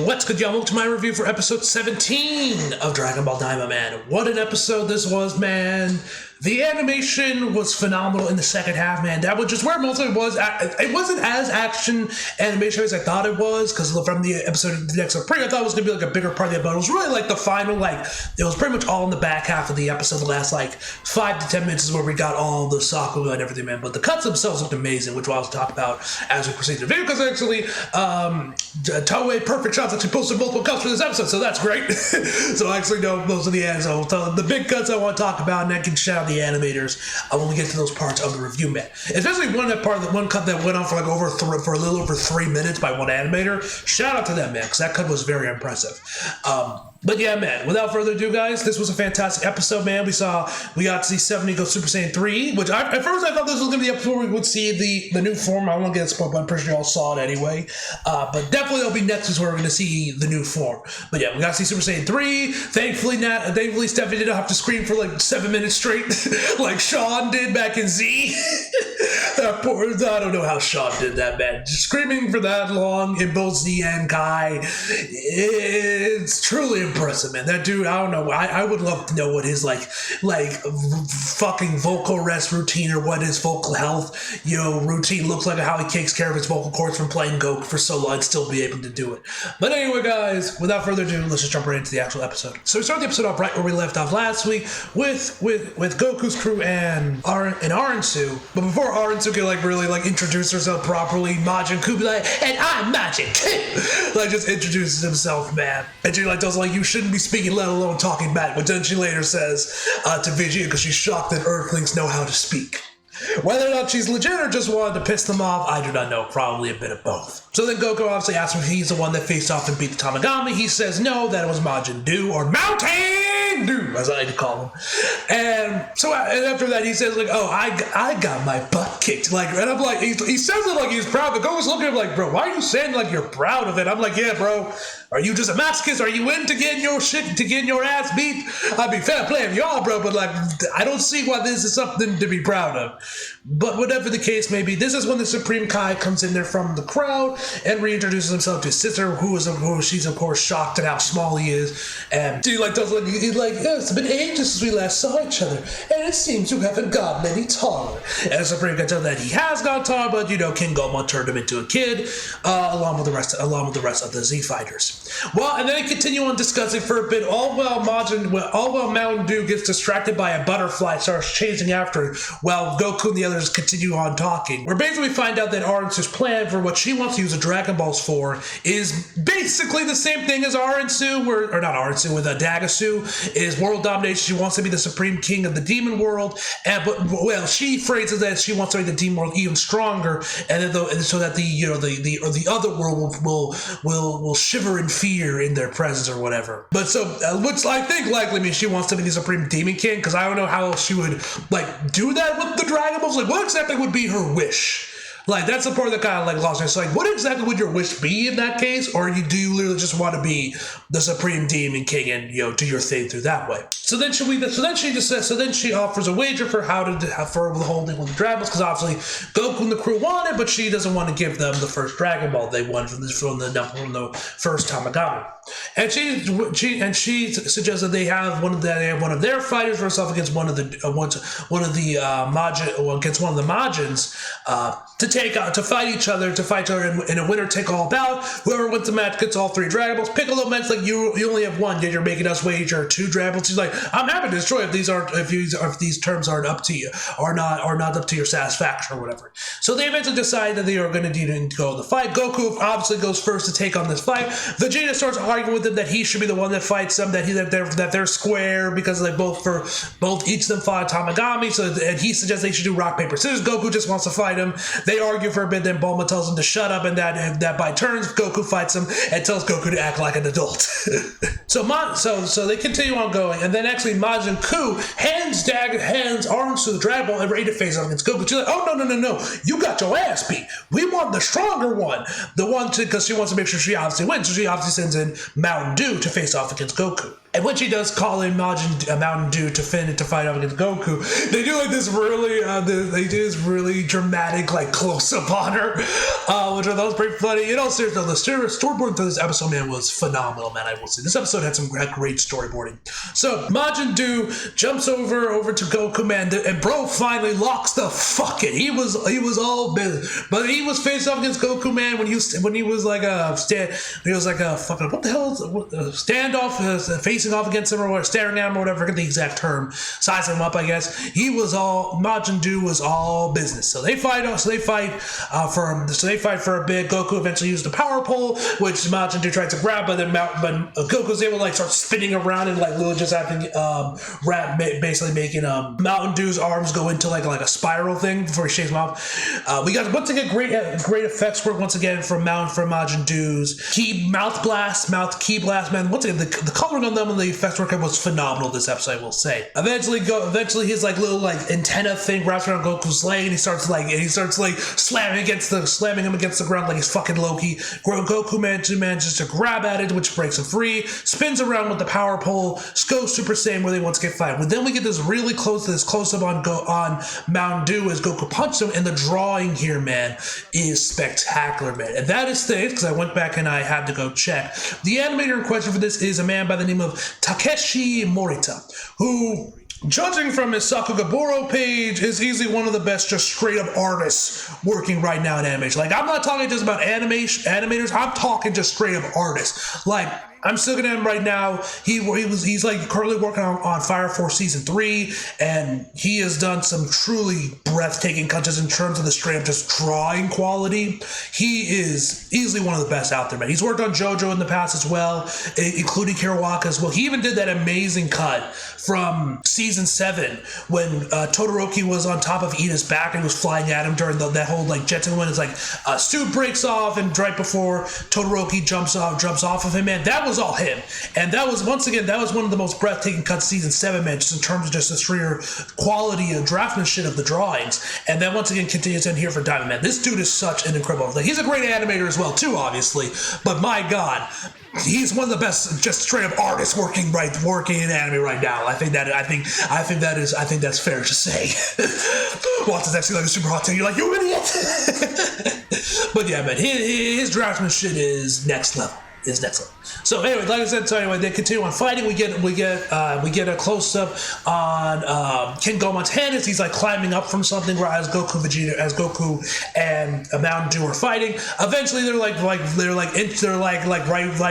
What's good, y'all? Welcome to my review for episode 17 of Dragon Ball Daima, man. What an episode this was, man. The animation was phenomenal in the second half, man. That was just where most of it was. It wasn't as action animation as I thought it was, because from the episode to the next episode, I thought it was going to be like a bigger part of it, but it was really like the final, it was pretty much all in the back half of the episode. The last 5 to 10 minutes is where we got all the Sakuga and everything, man. But the cuts themselves looked amazing, which I'll talk about as we proceed to the video, because actually, Toei Perfect Shots actually posted multiple cuts for this episode, so that's great. So I actually know most of the ends. So the big cuts I want to talk about, and I can shout out the animators when we get to those parts of the review, man. Especially one cut that went on for for a little over 3 minutes by one animator. Shout out to them, man, because that cut was very impressive. But yeah, man, without further ado, guys, this was a fantastic episode, man. We got to see 70 go Super Saiyan 3, which at first I thought this was going to be the episode where we would see the new form. I don't want to get spoiled, but I'm pretty sure y'all saw it anyway. But definitely it'll be next is where we're going to see the new form. But yeah, we got to see Super Saiyan 3. Thankfully, Stephanie didn't have to scream for 7 minutes straight like Sean did back in Z. I don't know how Sean did that, man. Just screaming for that long in both Z and Kai. It's truly impressive, man. That dude, I don't know. I would love to know what his fucking vocal rest routine or what his vocal health, routine looks like, how he takes care of his vocal cords from playing Goku for so long and still be able to do it. But anyway, guys, without further ado, let's just jump right into the actual episode. So we start the episode off right where we left off last week with Goku's crew and Aransu. But before Aransu can really introduce herself properly, Majin Buu be like, "And I'm Majin Buu," just introduces himself, man. And she does you shouldn't be speaking, let alone talking back. But then she later says to Vegeta, because she's shocked that Earthlings know how to speak. Whether or not she's legit or just wanted to piss them off, I do not know. Probably a bit of both. So then Goku obviously asks if he's the one that faced off and beat the Tamagami. He says no, that it was Majin Buu, or Mountain Dew, as I like to call him. And after that, he says I got my butt kicked. And I'm like, he says it like he's proud. But Goku's looking at him like, bro, why are you saying you're proud of it? I'm like, yeah, bro. Are you just a masochist? Are you into getting your ass beat? I mean, fair play of y'all, bro, but I don't see why this is something to be proud of. But whatever the case may be, this is when the Supreme Kai comes in there from the crowd and reintroduces himself to his sister, who she's of course shocked at how small he is, and she it's been ages since we last saw each other, and it seems you haven't gotten any taller. And the Supreme Kai tells that he has gotten taller, but King Goma turned him into a kid, along with the rest of the Z fighters. Well, and then they continue on discussing for a bit. All while Mountain Dew gets distracted by a butterfly, starts chasing after, while Goku and the others continue on talking. Where basically we find out that Aransu's plan for what she wants to use the Dragon Balls for is basically the same thing as Aransu, with Dagasu, is world domination. She wants to be the supreme king of the demon world, but she phrases that she wants to make the demon world even stronger, and so that the other world will shiver in fear in their presence or whatever. But which I think likely means she wants to be the supreme demon king, because I don't know how else she would do that with the Dragon Balls. What exactly would be her wish? That's the part that kind of lost me. So what exactly would your wish be in that case? Or do you literally just want to be the supreme demon king and do your thing through that way? So then she offers a wager for for the whole thing with the Dragon Balls, because obviously Goku and the crew want it, but she doesn't want to give them the first Dragon Ball they won from the first Tamagami. And she suggests that they have one of their fighters versus off against one of the Majins to fight each other in a winner take all bout. Whoever wins the match gets all 3 Dragon Balls. Piccolo men's you only have 1, yet you're making us wager 2 Dragon Balls. She's like, I'm happy to destroy if these terms aren't up to you, or not up to your satisfaction or whatever. So they eventually decide that they are going to go in the fight. Goku obviously goes first to take on this fight. Vegeta starts arguing with him that he should be the one that fights them, that they're square because both each of them fought Tamagami. And he suggests they should do rock paper scissors. Goku just wants to fight him. They argue for a bit, then Bulma tells him to shut up, and that by turns Goku fights him and tells Goku to act like an adult. So they continue on going, and then actually Majin Buu hands Aransu the Dragon Ball and ready to face off against Goku. She's like, oh no, you got your ass beat. We want the stronger one, because she wants to make sure she obviously wins. So she obviously sends in Mountain Dew to face off against Goku. And when she does call in Mountain Dew to fight off against Goku, they do like this really, they do this really dramatic like close up on her, which I thought was pretty funny. You know, seriously, the storyboarding for this episode, man, was phenomenal, man. I will say this episode had great storyboarding. So Majin Dew jumps over to Goku, man, and bro finally locks the fuck in. He was all business, but he was faced off against Goku, man, when he was like a fucking what the hell standoff facing off against him or staring at him or whatever, I forget the exact term, sizing him up, I guess. Majin Dew was all business. So they fight for a bit. Goku eventually used the power pole, which Majin Dew tried to grab, but Goku's able to like start spinning around and like literally just having basically making Mountain Dew's arms go into like a spiral thing before he shakes him off. We got once again great effects work once again from Majin Dew's key blast, man. Once again, the coloring on them and the effects work was phenomenal this episode, I will say. Eventually his like little like antenna thing wraps around Goku's leg and he starts slamming him against the ground like he's fucking Loki. Goku manages to grab at it, which breaks him free, spins around with the power pole, goes Super Saiyan where they once get fight. But then we get this close up on Mountain Dew as Goku punches him, and the drawing here, man, is spectacular, man. And that is things because I went back and I had to go check. The animator in question for this is a man by the name of Takeshi Morita, who, judging from his Sakugaburo page, is easily one of the best just straight up artists working right now in animation. Like, I'm not talking just about animators, I'm talking just straight up artists. Like, I'm still looking at him right now. He's like currently working on Fire Force Season 3, and he has done some truly breathtaking cuts in terms of the straight up just drawing quality. He is easily one of the best out there, man. He's worked on JoJo in the past as well, including Kirawaka as well. He even did that amazing cut from Season 7 when Todoroki was on top of Ida's back and was flying at him during that whole like Jetson when it's like suit breaks off and right before Todoroki jumps off of him, man. That was all him, and that was one of the most breathtaking cuts Season 7, man, just in terms of just the sheer quality and draftsmanship of the drawings. And that once again continues in here for Daima, man. This dude is such an incredible, like, he's a great animator as well too, obviously, but my god, he's one of the best just straight up artists working in anime right now. I think that's fair to say. Watson's actually like a super hot take. You're like, you idiot. But yeah, man, his draftsmanship is next level. So anyway, like I said, they continue on fighting. We get a close up on King Goemon's hand as he's like climbing up from something where as Goku and Mountain Dew are fighting. Eventually, they're right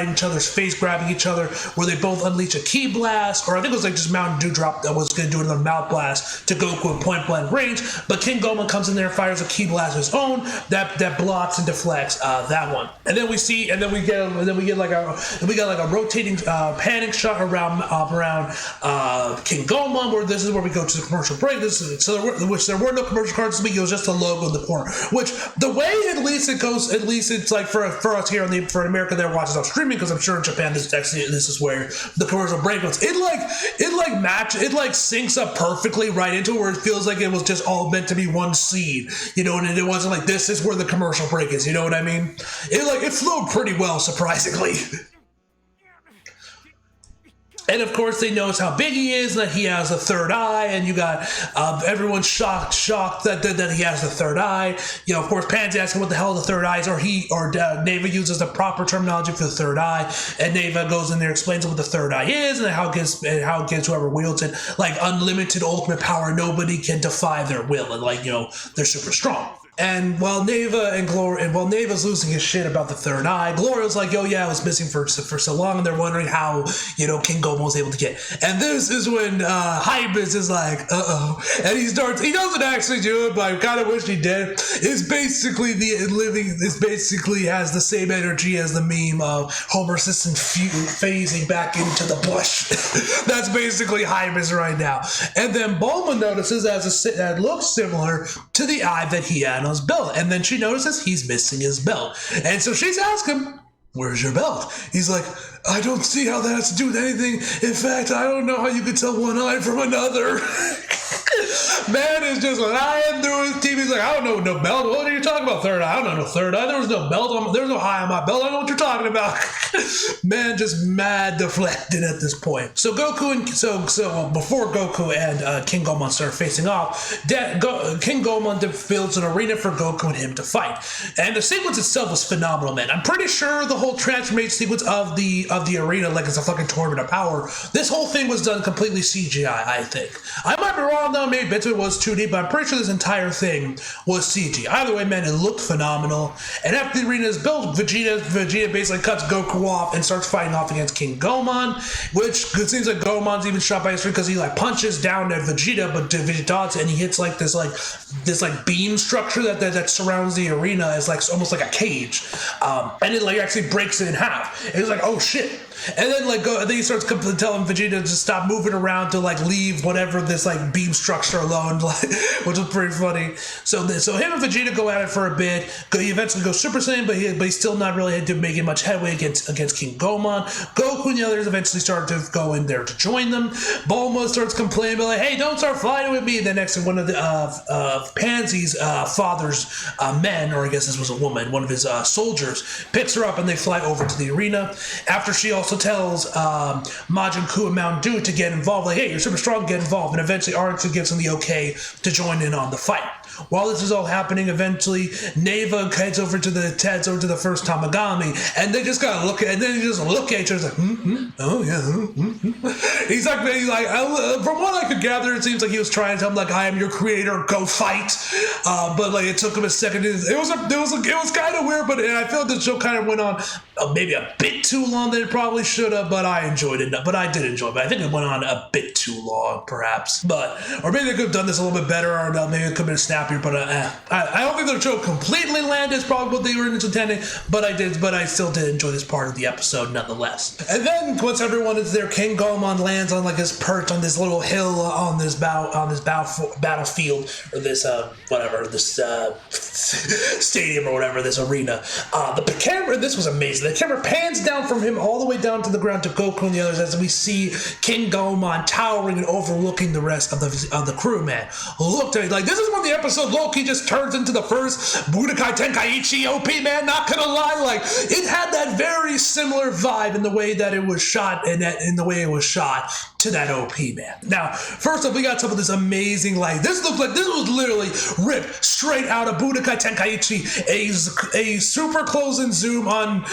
in each other's face, grabbing each other, where they both unleash a ki blast, or I think it was like just Mountain Dew drop that was going to do another mouth blast to Goku at point blank range. But King Goemon comes in there and fires a ki blast of his own that blocks and deflects that one. And then we get like a rotating panic shot around King Goemon, where this is where we go to the commercial break. There were no commercial cards this week. It was just a logo in the corner. Which the way at least it's like for us here for America that watches off streaming, because I'm sure in Japan this is where the commercial break was. It syncs up perfectly right into it, where it feels like it was just all meant to be one scene, you know, and it wasn't like this is where the commercial break is. You know what I mean? It flowed pretty well, surprisingly. And of course, they notice how big he is, that he has a third eye, and you got everyone shocked that he has the third eye. You know, of course, Pansy asking what the hell the third eye is, or Neva uses the proper terminology for the third eye, and Neva goes in there, explains what the third eye is, and how it gives whoever wields it like unlimited ultimate power. Nobody can defy their will, and like, you know, they're super strong. And while Neva's losing his shit about the third eye, Gloria's like, yo, yeah, I was missing for so long, and they're wondering how, you know, King Goemon was able to get. And this is when Hypus is like, and he doesn't actually do it, but I kind of wish he did. It's basically has the same energy as the meme of Homer Simpson phasing back into the bush. That's basically Hypus right now. And then Bulma notices that looks similar to the eye that he had on his belt, and then she notices he's missing his belt, and so she's asking, where's your belt? He's like, I don't see how that has to do with anything. In fact, I don't know how you could tell one eye from another. Man is just lying through his teeth. He's like, I don't know no belt. What are you talking about, third eye? I don't know no third eye. There was no belt. There's no eye on my belt. I don't know what you're talking about. Man, just mad deflected at this point. So Goku and so before Goku and King Gomon start facing off, King Gomon builds an arena for Goku and him to fight. And the sequence itself was phenomenal, man. I'm pretty sure the whole transformation sequence of the arena, like it's a fucking tournament of power, this whole thing was done completely CGI, I think. I might be wrong though, maybe bits of it was 2D, but I'm pretty sure this entire thing was CG. Either way, man, it looked phenomenal. And after the arena is built, Vegeta basically cuts Goku off and starts fighting off against King Gomon, which it seems like Gomon's even shot by history because he like punches down at Vegeta, but Vegeta dodges and he hits like this beam structure that surrounds the arena as like almost like a cage, and it like actually breaks it in half. And he's like, oh shit. And then then he starts telling Vegeta to stop moving around to like leave whatever this like beam structure alone, which was pretty funny. So him and Vegeta go at it for a bit. He eventually goes Super Saiyan, but he's still not really making much headway against King Gomon. Goku and the others eventually start to go in there to join them. Bulma starts complaining, like, hey, don't start fighting with me. And then next to one of the Pansy's father's men, or I guess this was a woman, one of his soldiers, picks her up and they fly over to the arena. After she also tells Majin Buu and Mount Dew to get involved, like, hey, you're super strong, get involved. And eventually Artu gives him the okay to join in on the fight. While this is all happening, eventually Neva heads over to the first Tamagami, and they just gotta look at, and then they just look at each other like, oh yeah, He's like, from what I could gather, it seems like he was trying to tell him like, I am your creator, go fight. But like it took him a second. It was kind of weird, but I feel like the show kind of went on maybe a bit too long than it probably should have. But I enjoyed it. But I did enjoy it. But I think it went on a bit too long, perhaps. Or maybe they could have done this a little bit better, or maybe it could have been snappier. But I don't think the show completely landed is probably what they were intending. But I still did enjoy this part of the episode nonetheless. And then once everyone is there, King Gomon lands on like his perch on this little hill on this battlefield, or this stadium or whatever, this arena. The camera, this was amazing. The camera pans down from him all the way down to the ground to Goku and the others as we see King Gomon towering and overlooking the rest of the crew, man. Look at it, like this is when the episode Loki just turns into the first Budokai Tenkaichi OP, man. Not gonna lie, like it had that very similar vibe in the way that it was shot and in the way it was shot to that OP, man. Now, first up, we got some of this amazing, like, this looked like this was literally ripped straight out of Budokai Tenkaichi. A super close-in zoom on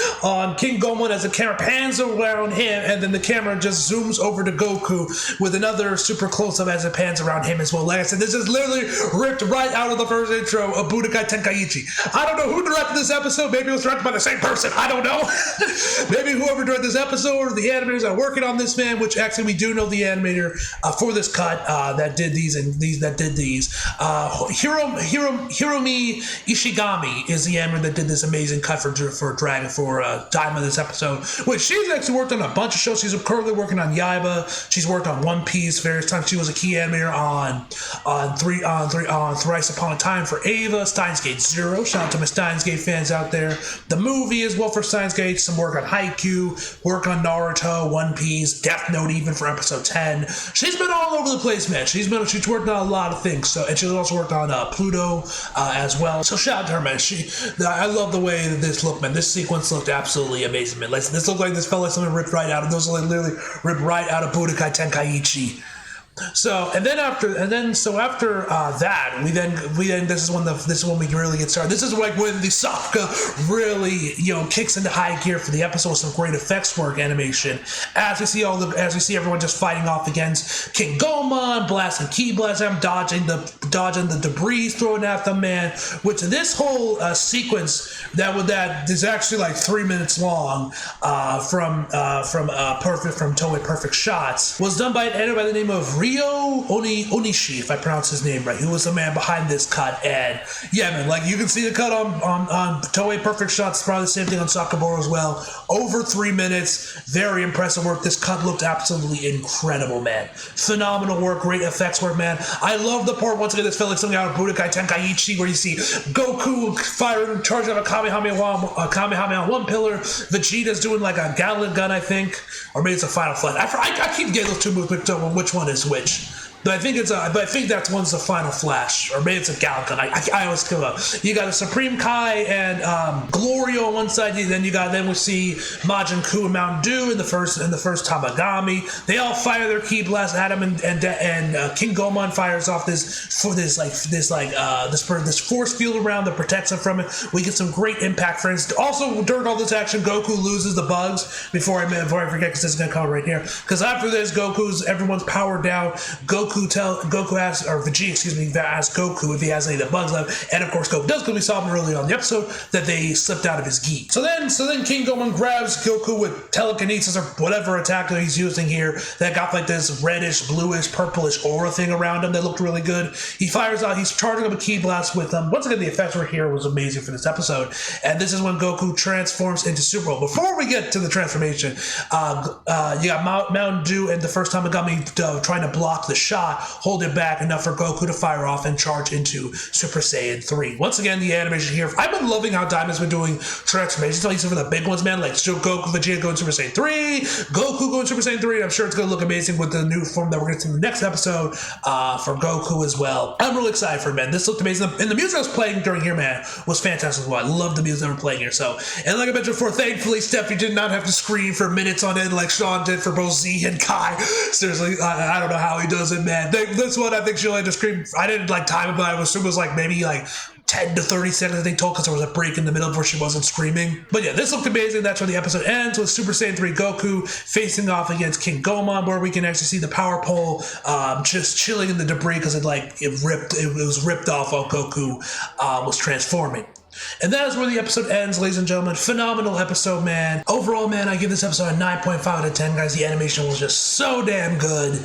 King Gomon as the camera pans around him, and then the camera just zooms over to Goku with another super close-up as it pans around him as well. Like I said, this is literally ripped right out of the first intro of Budokai Tenkaichi. I don't know who directed this episode. Maybe it was directed by the same person. I don't know. Maybe whoever directed this episode or the animators are working on this, man, which actually we do know the animator for this cut that did these. Hiromi Ishigami is the animator that did this amazing cut for Daima this episode, which she's actually worked on a bunch of shows. She's currently working on Yaiba. She's worked on One Piece various times. She was a key animator on Thrice Upon a Time for Ava, Steins Gate Zero. Shout out to my Steins Gate fans out there. The movie as well for Steins Gate. Some work on Haikyuu, work on Naruto, One Piece, Death Note even for episode 10. She's been all over the place, man. She's worked on a lot of things. So, and she's also worked on Pluto as well. So shout out to her, man. I love the way that this looked, man. This sequence looked absolutely amazing, man. Like, this looked like this felt like something ripped right out of those, like literally ripped right out of Budokai Tenkaichi. So after that, we then this is when we really get started. This is like when the Sokka really kicks into high gear for the episode with some great effects work animation. As we see everyone just fighting off against King Gomon, blasting ki blast him, dodging the debris thrown at them, man. Which this whole sequence that is actually like 3 minutes long from Toei Perfect Shots was done by an editor by the name of Ryo Onishi, if I pronounce his name right, who was the man behind this cut. And yeah, man, like you can see the cut on Toei Perfect Shots, probably the same thing on Sakaboro as well. Over 3 minutes, very impressive work. This cut looked absolutely incredible, man. Phenomenal work, great effects work, man. I love the part, once again, this felt like something out of Budokai Tenkaichi, where you see Goku charging up a Kamehameha on one pillar, Vegeta's doing like a Gatling gun, I think, or maybe it's a Final Flash. I keep getting those two moves, which one is which. But I think that's one's the final Flash, or maybe it's a Galgun. I always come up. You got a Supreme Kai and Glorio on one side. Then we see Majin Ku and Mountain Dew in the first Tamagami. They all fire their ki blast at him, and King Gomon fires off this force field around that protects him from it. We get some great impact frames. Also, during all this action, Goku loses the bugs. Before I forget, because this is gonna come right here. Because after this, everyone's powered down. Vegeta asks Goku if he has any of the bugs left, and of course Goku does, because we saw him early on in the episode that they slipped out of his gi. So then King Gomon grabs Goku with telekinesis or whatever attack that he's using here that got like this reddish, bluish, purplish aura thing around him that looked really good. He fires out, he's charging up a ki blast with them. Once again, the effects were here was amazing for this episode, and this is when Goku transforms into Super Bowl. Before we get to the transformation, you got Mountain Dew and the first Tamagami trying to block the shot, hold it back enough for Goku to fire off and charge into Super Saiyan 3. Once again, the animation here, I've been loving how Daima's been doing transformations, at least for the big ones, man, like Goku, Vegeta going Super Saiyan 3, Goku going Super Saiyan 3, and I'm sure it's going to look amazing with the new form that we're going to see in the next episode for Goku as well. I'm really excited for it, man. This looked amazing, and the music I was playing during here, man, was fantastic as well. I love the music that we're playing here. So, and like I mentioned before, thankfully, Steffi did not have to scream for minutes on end like Sean did for both Z and Kai. Seriously, I don't know how he does it, man. This one, I think she only had to scream. I didn't like time it, but I would assume it was like maybe like 10 to 30 seconds, they told, because there was a break in the middle where she wasn't screaming. But yeah, this looked amazing. That's where the episode ends, with Super Saiyan 3 Goku facing off against King Gomon, where we can actually see the power pole just chilling in the debris because it was ripped off while Goku was transforming. And that is where the episode ends, ladies and gentlemen. Phenomenal episode, man. Overall, man, I give this episode a 9.5 out of 10, guys. The animation was just so damn good.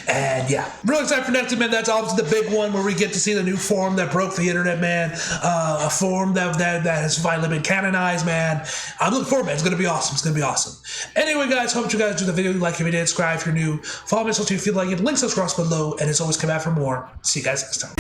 And yeah, really excited for next week, man. That's obviously the big one where we get to see the new form that broke the internet, man. A form that has finally been canonized, man. I'm looking forward, man. It's going to be awesome. It's going to be awesome. Anyway, guys, hope you guys enjoyed the video. Like if you did, subscribe if you're new. Follow me on social if you feel like it. Links across below. And as always, come back for more. See you guys next time.